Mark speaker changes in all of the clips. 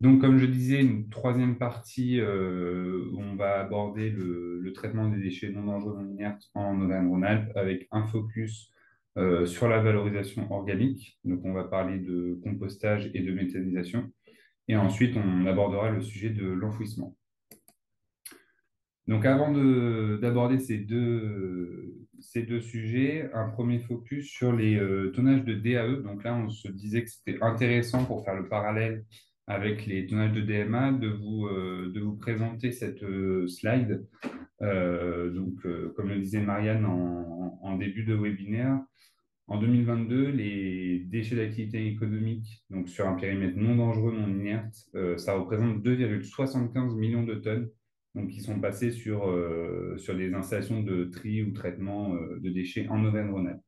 Speaker 1: Donc, comme je disais, une troisième partie où on va aborder le traitement des déchets non dangereux non inertes en Auvergne-Rhône-Alpes avec un focus sur la valorisation organique. Donc, on va parler de compostage et de méthanisation. Et ensuite, on abordera le sujet de l'enfouissement. Donc, avant d'aborder ces deux sujets, un premier focus sur les tonnages de DAE. Donc là, on se disait que c'était intéressant pour faire le parallèle avec les tonnages de DMA de vous présenter cette slide. Comme le disait Marianne en début de webinaire, en 2022, les déchets d'activité économique, donc sur un périmètre non dangereux, non inerte, ça représente 2,75 millions de tonnes, donc qui sont passées sur des installations de tri ou traitement de déchets en Auvergne-Rhône-Alpes.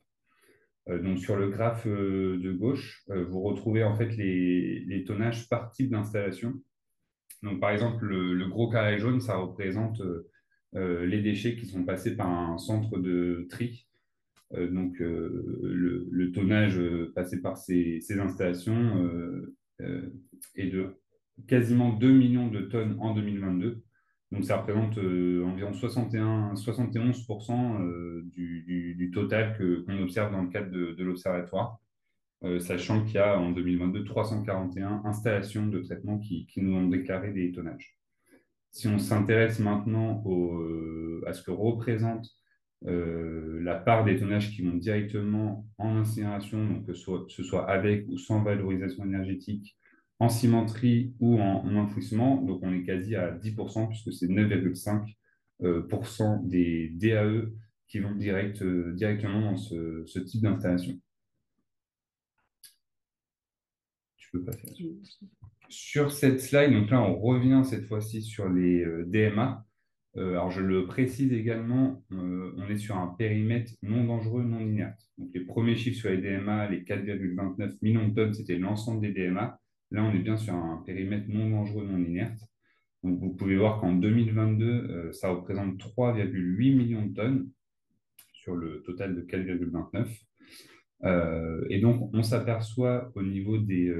Speaker 1: Donc sur le graphe de gauche, vous retrouvez en fait les tonnages par type d'installation. Donc par exemple, le gros carré jaune, ça représente les déchets qui sont passés par un centre de tri. Le tonnage passé par ces installations est de quasiment 2 millions de tonnes en 2022. Donc ça représente environ 71% du total qu'on observe dans le cadre de l'observatoire, sachant qu'il y a en 2022 341 installations de traitement qui nous ont déclaré des tonnages. Si on s'intéresse maintenant à ce que représente la part des tonnages qui vont directement en incinération, donc que ce soit avec ou sans valorisation énergétique, en cimenterie ou en enfouissement, donc on est quasi à 10%, puisque c'est 9,5% des DAE qui vont directement dans ce type d'installation. Tu peux passer là-dessus. Sur cette slide, donc là, on revient cette fois-ci sur les DMA. Alors, je le précise également, on est sur un périmètre non dangereux, non inerte. Donc, les premiers chiffres sur les DMA, les 4,29 millions de tonnes, c'était l'ensemble des DMA. Là, on est bien sur un périmètre non dangereux, non inerte. Donc, vous pouvez voir qu'en 2022, ça représente 3,8 millions de tonnes sur le total de 4,29. Et donc, on s'aperçoit au niveau des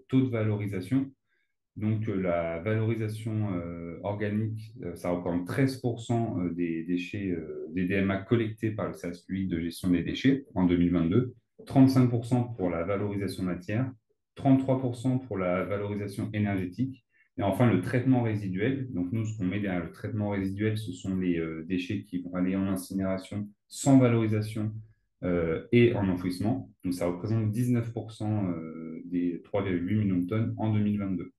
Speaker 1: taux de valorisation. Donc, la valorisation organique, ça représente 13% des déchets, des DMA collectés par le service public de gestion des déchets en 2022, 35% pour la valorisation matière, 33% pour la valorisation énergétique, et enfin le traitement résiduel. Donc, nous, ce qu'on met derrière le traitement résiduel, ce sont les déchets qui vont aller en incinération sans valorisation et en enfouissement. Donc, ça représente 19% des 3,8 millions de tonnes en 2022.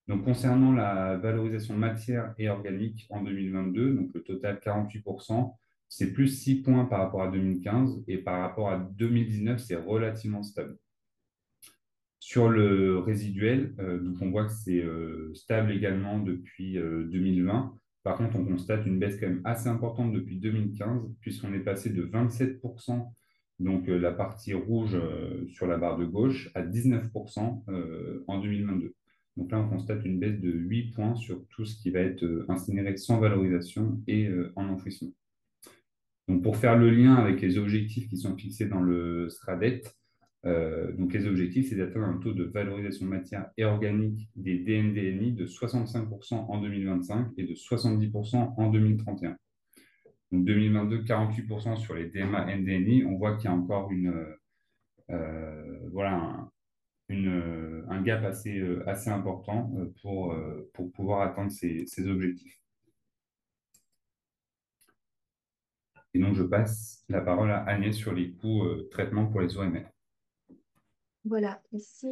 Speaker 1: Donc, concernant la valorisation matière et organique en 2022, donc le total 48%, c'est plus 6 points par rapport à 2015 et par rapport à 2019, c'est relativement stable. Sur le résiduel, donc on voit que c'est stable également depuis 2020. Par contre, on constate une baisse quand même assez importante depuis 2015, puisqu'on est passé de 27%, donc la partie rouge sur la barre de gauche, à 19% en 2022. Donc là, on constate une baisse de 8 points sur tout ce qui va être incinéré sans valorisation et en enfouissement. Donc pour faire le lien avec les objectifs qui sont fixés dans le SRADET, donc les objectifs, c'est d'atteindre un taux de valorisation matière et organique des DNDNI de 65% en 2025 et de 70% en 2031. Donc 2022, 48% sur les DMA NDNI. On voit qu'il y a encore voilà, un gap assez important pour pouvoir atteindre ces objectifs. Et donc, je passe la parole à Agnès sur les coûts traitement pour les OMR.
Speaker 2: Voilà, ici,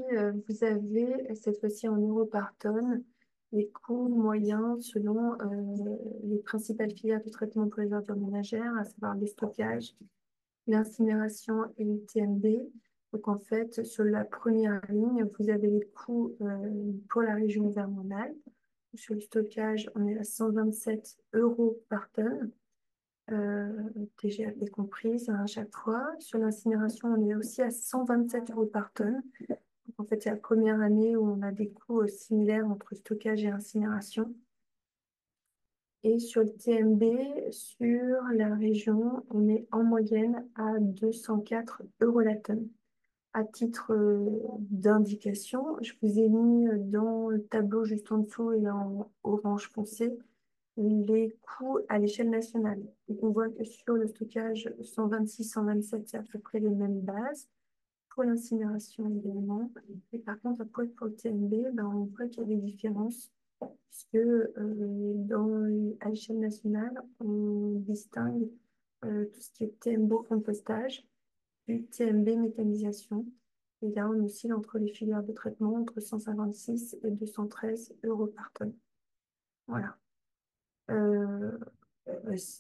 Speaker 2: vous avez cette fois-ci en euros par tonne les coûts moyens selon les principales filières de traitement pour les ordures ménagères, à savoir les stockages, l'incinération et le TMB. Donc, en fait, sur la première ligne, vous avez les coûts pour la région Auvergne-Rhône-Alpes. Sur le stockage, on est à 127 euros par tonne. TGAP comprise à chaque fois. Sur l'incinération, on est aussi à 127 euros par tonne. Donc, en fait, c'est la première année où on a des coûts similaires entre stockage et incinération. Et sur le TMB, sur la région, on est en moyenne à 204 euros la tonne. À titre d'indication, je vous ai mis dans le tableau juste en dessous et en orange foncé les coûts à l'échelle nationale. Donc, on voit que sur le stockage 126-127, c'est à peu près les mêmes bases. Pour l'incinération également. Et par contre, après, pour le TMB, ben, on voit qu'il y a des différences, puisque à l'échelle nationale, on distingue tout ce qui est TMB compostage du TMB méthanisation. Et là, on oscille entre les filières de traitement entre 156 et 213 euros par tonne. Voilà. Euh,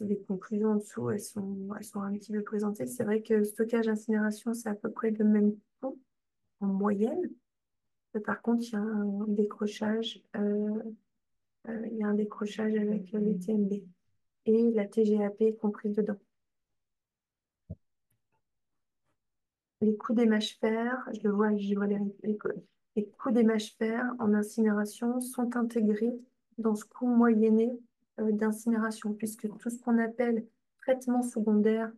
Speaker 2: les conclusions en dessous, elles sont un petit peu présentées. C'est vrai que stockage incinération, c'est à peu près le même coût en moyenne. Par contre, il y a un décrochage avec les TMB et la TGAP est comprise dedans. Les coûts des mâches fer, je vois les coûts des mâches fer en incinération sont intégrés dans ce coût moyenné d'incinération, puisque tout ce qu'on appelle traitement secondaire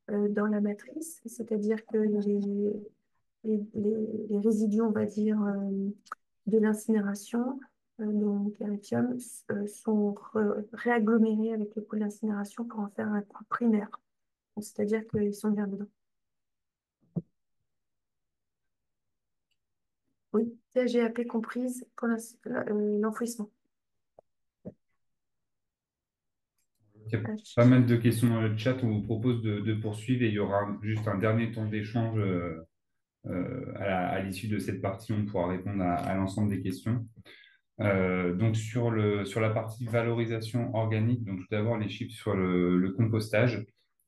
Speaker 2: dans la matrice, c'est-à-dire que les résidus, on va dire, de l'incinération, donc le lithium, sont réagglomérés avec le coût de l'incinération pour en faire un coût primaire. Donc, c'est-à-dire qu'ils sont bien dedans. Oui, TGAP comprise pour l'enfouissement.
Speaker 1: Il y a pas mal de questions dans le chat. On vous propose de poursuivre et il y aura juste un dernier temps d'échange à l'issue de cette partie. On pourra répondre à l'ensemble des questions. Donc sur la partie valorisation organique, donc tout d'abord les chiffres sur le compostage.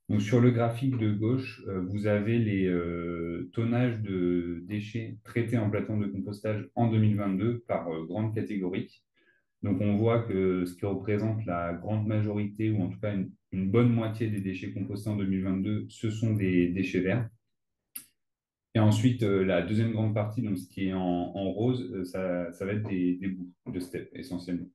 Speaker 1: Donc sur le graphique de gauche, vous avez les tonnages de déchets traités en plateforme de compostage en 2022 par grande catégorie. Donc on voit que ce qui représente la grande majorité, ou en tout cas une bonne moitié des déchets compostés en 2022, ce sont des déchets verts. Et ensuite, la deuxième grande partie, donc ce qui est en rose, ça va être des bouts de steppe essentiellement.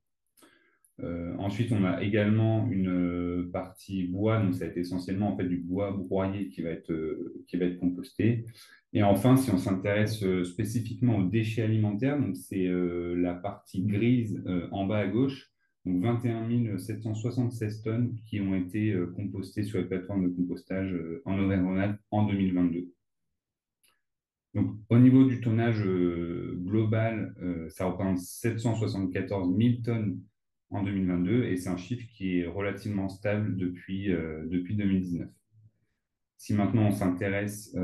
Speaker 1: Ensuite, on a également une partie bois, donc ça va être essentiellement en fait du bois broyé qui va être composté. Et enfin, si on s'intéresse spécifiquement aux déchets alimentaires, donc c'est la partie grise en bas à gauche, donc 21 776 tonnes qui ont été compostées sur les plateformes de compostage en Auvergne-Rhône-Alpes en 2022. Donc, au niveau du tonnage global, ça représente 774 000 tonnes en 2022 et c'est un chiffre qui est relativement stable depuis 2019. Si maintenant on s'intéresse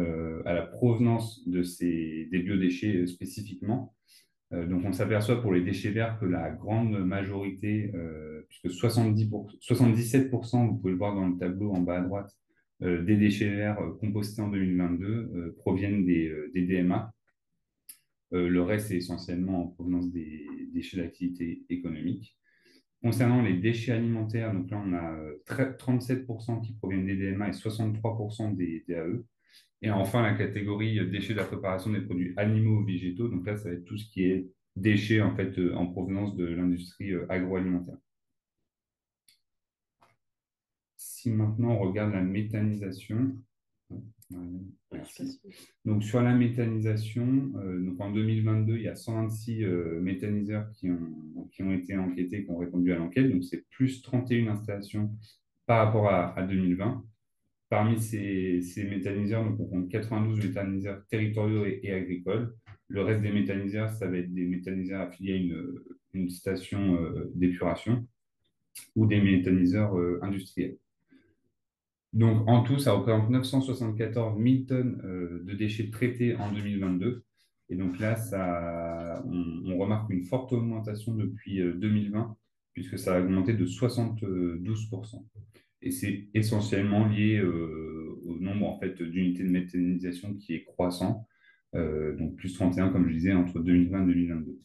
Speaker 1: à la provenance des biodéchets spécifiquement, donc on s'aperçoit pour les déchets verts que la grande majorité, puisque 77%, vous pouvez le voir dans le tableau en bas à droite, des déchets verts compostés en 2022 proviennent des DMA. Le reste est essentiellement en provenance des déchets d'activité économique. Concernant les déchets alimentaires, donc là, on a 37% qui proviennent des DMA et 63% des DAE. Et enfin, la catégorie déchets de la préparation des produits animaux ou végétaux. Donc là, ça va être tout ce qui est déchets en fait en provenance de l'industrie agroalimentaire. Si maintenant on regarde la méthanisation, merci. Donc sur la méthanisation, donc en 2022, il y a 126 méthaniseurs qui ont été enquêtés, qui ont répondu à l'enquête. Donc c'est plus 31 installations par rapport à 2020. Parmi ces méthaniseurs, donc on compte 92 méthaniseurs territoriaux et agricoles. Le reste des méthaniseurs, ça va être des méthaniseurs affiliés à une station d'épuration ou des méthaniseurs industriels. Donc, en tout, ça représente 974 000 tonnes de déchets traités en 2022. Et donc là, on remarque une forte augmentation depuis 2020, puisque ça a augmenté de 72%. Et c'est essentiellement lié au nombre en fait, d'unités de méthanisation qui est croissant, donc plus 31, comme je disais, entre 2020 et 2022.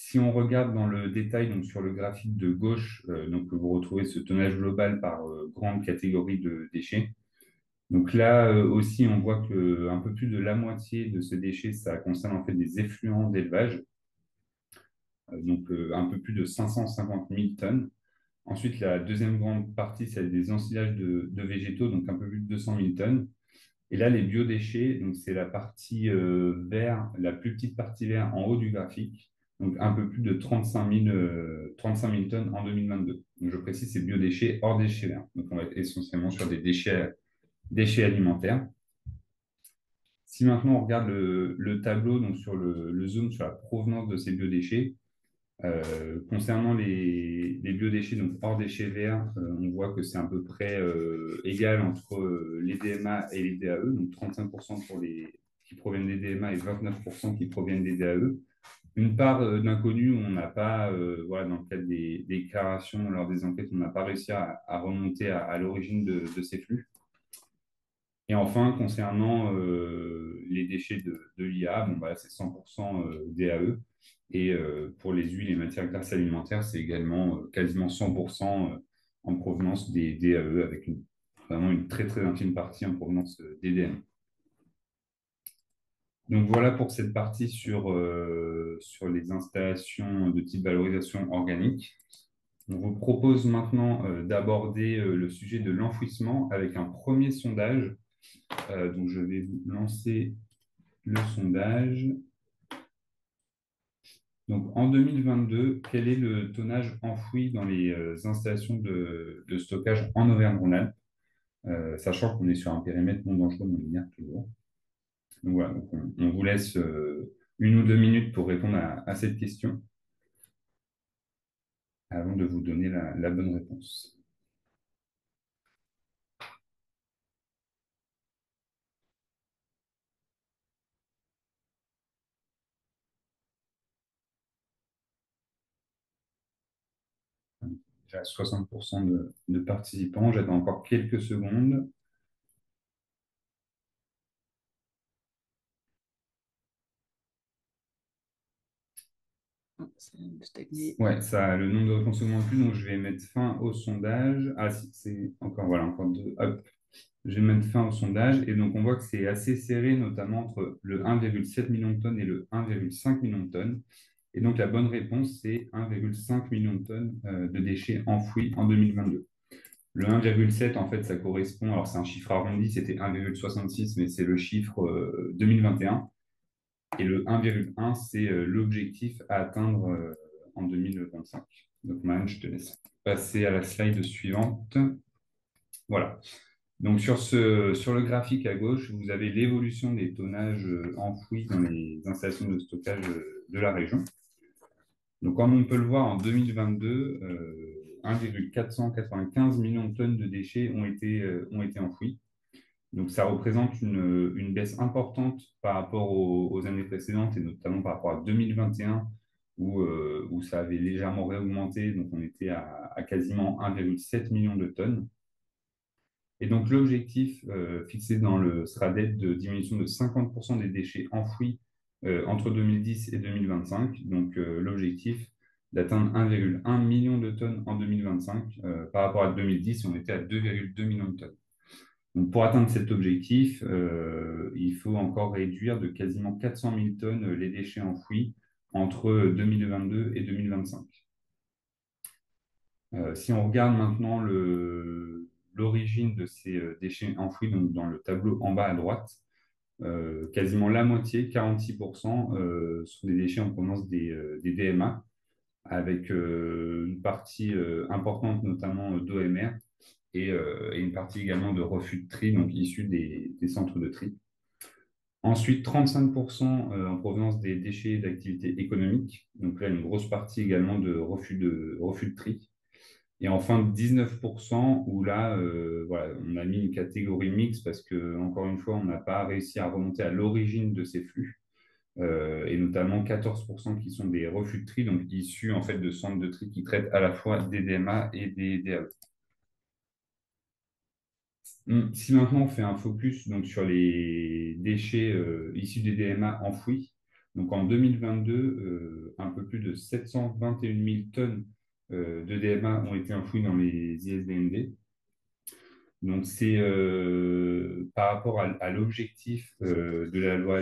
Speaker 1: Si on regarde dans le détail, donc sur le graphique de gauche, donc vous retrouvez ce tonnage global par grande catégorie de déchets. Donc là aussi, on voit que un peu plus de la moitié de ces déchets, ça concerne en fait des effluents d'élevage, donc un peu plus de 550 000 tonnes. Ensuite, la deuxième grande partie, c'est des ensilages de végétaux, donc un peu plus de 200 000 tonnes. Et là, les biodéchets, donc c'est la partie vert, la plus petite partie vert en haut du graphique, donc un peu plus de 35 000 tonnes en 2022. Donc je précise, c'est biodéchets hors déchets verts. Donc on va être essentiellement sur des déchets alimentaires. Si maintenant on regarde le tableau, donc sur le zoom sur la provenance de ces biodéchets, concernant les biodéchets, donc hors déchets verts, on voit que c'est à peu près égal entre les DMA et les DAE, donc 35% pour les qui proviennent des DMA et 29% qui proviennent des DAE. Une part d'inconnu, on n'a pas, voilà, dans le cadre des déclarations, lors des enquêtes, on n'a pas réussi à remonter à l'origine de ces flux. Et enfin, concernant les déchets de l'IA, bon, bah, c'est 100% DAE. Et pour les huiles et matières grasses alimentaires, c'est également quasiment 100% en provenance des DAE, avec vraiment une très très infime partie en provenance des DM. Donc voilà pour cette partie sur les installations de type valorisation organique. On vous propose maintenant d'aborder le sujet de l'enfouissement avec un premier sondage. Donc je vais vous lancer le sondage. Donc, en 2022, quel est le tonnage enfoui dans les installations de stockage en Auvergne-Rhône-Alpes, sachant qu'on est sur un périmètre non dangereux non linéaire toujours. Donc, voilà, donc on vous laisse 1 ou 2 minutes pour répondre à cette question avant de vous donner la bonne réponse. J'ai 60% de participants, j'attends encore quelques secondes. Ouais, ça, le nombre de réponses augmente plus, donc je vais mettre fin au sondage. Ah, si, c'est encore, voilà, encore deux. Hop. Je vais mettre fin au sondage. Et donc, on voit que c'est assez serré, notamment entre le 1,7 million de tonnes et le 1,5 million de tonnes. Et donc, la bonne réponse, c'est 1,5 million de tonnes de déchets enfouis en 2022. Le 1,7, en fait, ça correspond, alors c'est un chiffre arrondi, c'était 1,66, mais c'est le chiffre 2021. Et le 1,1, c'est l'objectif à atteindre en 2025. Donc, Man, je te laisse passer à la slide suivante. Voilà. Donc, sur le graphique à gauche, vous avez l'évolution des tonnages enfouis dans les installations de stockage de la région. Donc, comme on peut le voir, en 2022, 1,495 millions de tonnes de déchets ont été enfouis. Donc, ça représente une baisse importante par rapport aux années précédentes et notamment par rapport à 2021 où ça avait légèrement réaugmenté. Donc, on était à quasiment 1,7 million de tonnes. Et donc, l'objectif fixé dans le SRADET de diminution de 50% des déchets enfouis entre 2010 et 2025. Donc, l'objectif d'atteindre 1,1 million de tonnes en 2025. Par rapport à 2010, on était à 2,2 millions de tonnes. Donc, pour atteindre cet objectif, il faut encore réduire de quasiment 400 000 tonnes les déchets enfouis entre 2022 et 2025. Si on regarde maintenant l'origine de ces déchets enfouis, donc dans le tableau en bas à droite, quasiment la moitié, 46%, sont des déchets en provenance des DMA, avec une partie importante notamment d'OMR et une partie également de refus de tri, donc issus des centres de tri. Ensuite, 35% en provenance des déchets d'activité économique, donc là une grosse partie également de refus de tri. Et enfin, 19% où là, voilà, on a mis une catégorie mixte parce que, encore une fois, on n'a pas réussi à remonter à l'origine de ces flux. Et notamment 14% qui sont des refus de tri, donc issus en fait de centres de tri qui traitent à la fois des DMA et des DAE. Si maintenant on fait un focus donc, sur les déchets issus des DMA enfouis, donc en 2022, un peu plus de 721 000 tonnes de DMA ont été enfouies dans les ISBND. Donc, c'est par rapport à l'objectif de la loi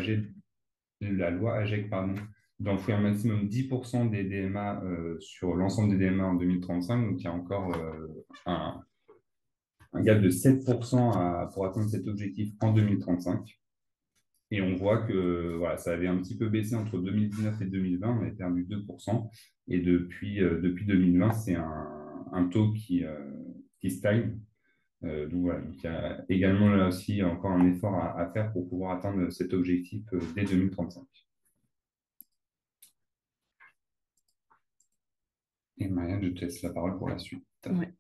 Speaker 1: AGEC, pardon, d'enfouir un maximum 10% des DMA sur l'ensemble des DMA en 2035. Donc, il y a encore un gap de 7% pour atteindre cet objectif en 2035. Et on voit que voilà, ça avait un petit peu baissé entre 2019 et 2020, on avait perdu 2%. Et depuis 2020, c'est un taux qui stagne. Donc voilà, donc il y a également là aussi encore un effort à faire pour pouvoir atteindre cet objectif dès 2035. Et Marianne, je te laisse la parole pour la suite.
Speaker 3: Ouais.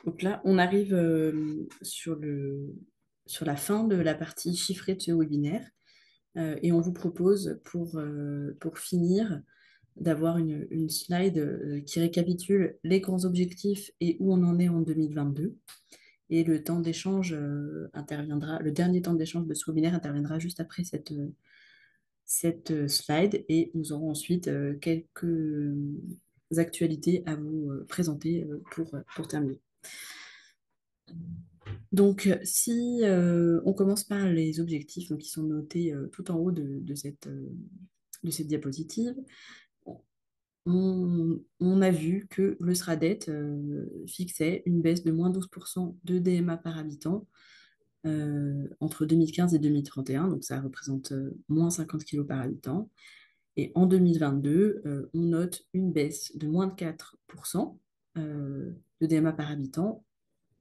Speaker 3: Donc là, on arrive sur la fin de la partie chiffrée de ce webinaire et on vous propose pour finir d'avoir une slide qui récapitule les grands objectifs et où on en est en 2022. Et le temps d'échange interviendra, le dernier temps d'échange de ce webinaire interviendra juste après cette slide et nous aurons ensuite quelques actualités à vous présenter pour terminer. Donc, si on commence par les objectifs donc, qui sont notés tout en haut de cette diapositive, on a vu que le SRADET fixait une baisse de moins 12% de DMA par habitant entre 2015 et 2031, donc ça représente moins 50 kg par habitant. Et en 2022, on note une baisse de moins de 4% de DMA par habitant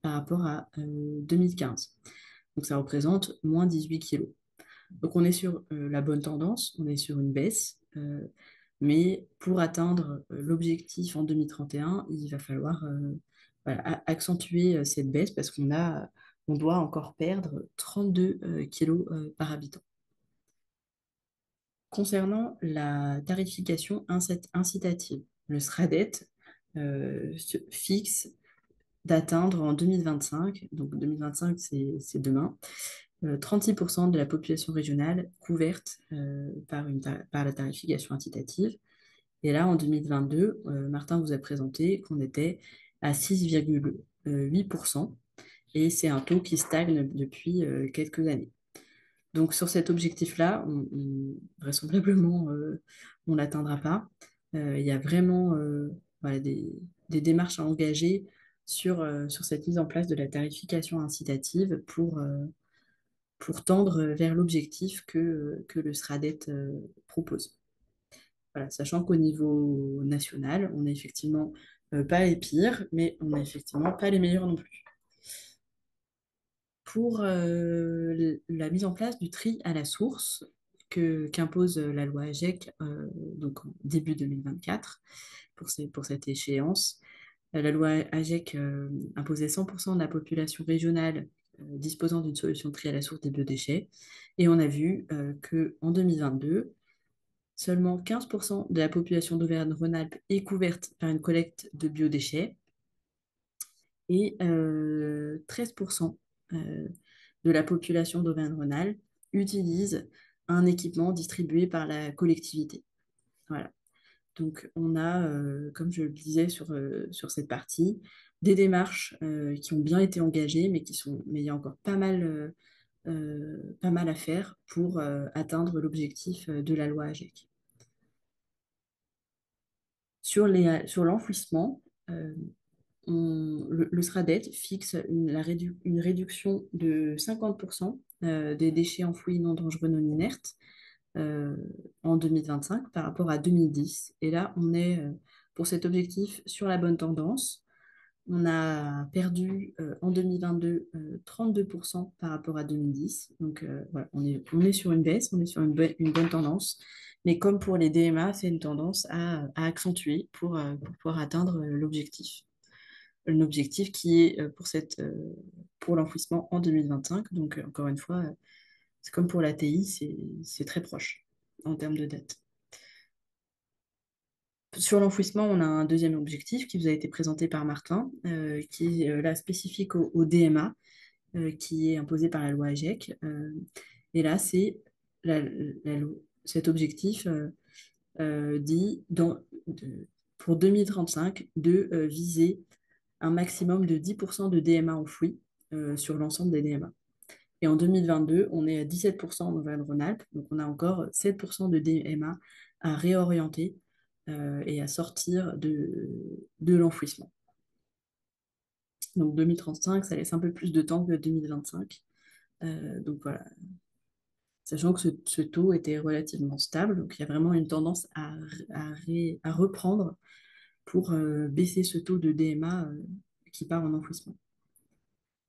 Speaker 3: par rapport à 2015. Donc ça représente moins 18 kg. Donc on est sur la bonne tendance, on est sur une baisse, mais pour atteindre l'objectif en 2031, il va falloir voilà, accentuer cette baisse parce on doit encore perdre 32 kg par habitant. Concernant la tarification incitative, le SRADET fixe d'atteindre en 2025, donc 2025 c'est demain, 36% de la population régionale couverte par la tarification incitative. Et là, en 2022, Martin vous a présenté qu'on était à 6,8%, et c'est un taux qui stagne depuis quelques années. Donc sur cet objectif-là, vraisemblablement, on ne l'atteindra pas. Il y a vraiment voilà, des démarches à engager sur cette mise en place de la tarification incitative pour tendre vers l'objectif que le SRADET propose. Voilà, sachant qu'au niveau national, on n'est effectivement pas les pires, mais on n'est effectivement pas les meilleurs non plus. Pour la mise en place du tri à la source qu'impose la loi AGEC donc en début 2024 pour cette échéance. La loi AGEC imposait 100% de la population régionale disposant d'une solution de tri à la source des biodéchets. Et on a vu qu'en 2022, seulement 15% de la population d'Auvergne-Rhône-Alpes est couverte par une collecte de biodéchets et 13% de la population d'Auvergne-Rhône-Alpes utilise un équipement distribué par la collectivité. Voilà. Donc, on a, comme je le disais sur cette partie, des démarches qui ont bien été engagées, mais il y a encore pas mal à faire pour atteindre l'objectif de la loi AGEC. Sur l'enfouissement, le SRADET fixe une réduction de 50% des déchets enfouis non dangereux non inertes en 2025 par rapport à 2010. Et là, on est pour cet objectif sur la bonne tendance. On a perdu en 2022 32% par rapport à 2010. Donc voilà, on est sur une baisse, on est sur une bonne tendance. Mais comme pour les DMA, c'est une tendance à accentuer pour pouvoir atteindre l'objectif. Un objectif qui est pour l'enfouissement en 2025. Donc encore une fois, c'est comme pour l'ATI, c'est très proche en termes de date. Sur l'enfouissement, on a un deuxième objectif qui vous a été présenté par Martin, qui est là spécifique au DMA, qui est imposé par la loi AGEC. Et là, c'est cet objectif dit pour 2035 de viser un maximum de 10% de DMA enfouis sur l'ensemble des DMA. Et en 2022, on est à 17% en Auvergne-Rhône-Alpes, donc on a encore 7% de DMA à réorienter et à sortir de l'enfouissement. Donc 2035, ça laisse un peu plus de temps que 2025. Donc voilà, sachant que ce taux était relativement stable, donc il y a vraiment une tendance à reprendre pour baisser ce taux de DMA qui part en enfouissement.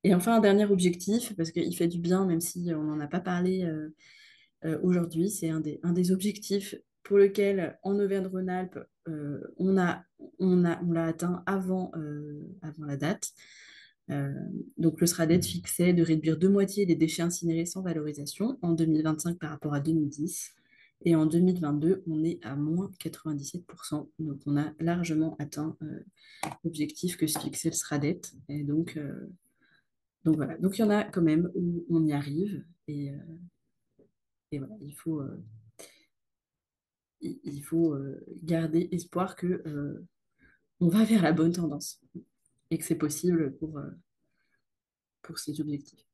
Speaker 3: Et enfin, un dernier objectif, parce qu'il fait du bien, même si on n'en a pas parlé aujourd'hui, c'est un des objectifs pour lequel, en Auvergne-Rhône-Alpes, on l'a atteint avant la date. Euh, donc, le SRADET fixait de réduire de moitié les déchets incinérés sans valorisation en 2025 par rapport à 2010. Et en 2022, on est à moins 97%. Donc, on a largement atteint l'objectif que se fixait le SRADET. Et donc voilà. Donc, il y en a quand même où on y arrive. Et voilà, il faut garder espoir que on va vers la bonne tendance et que c'est possible pour ces objectifs.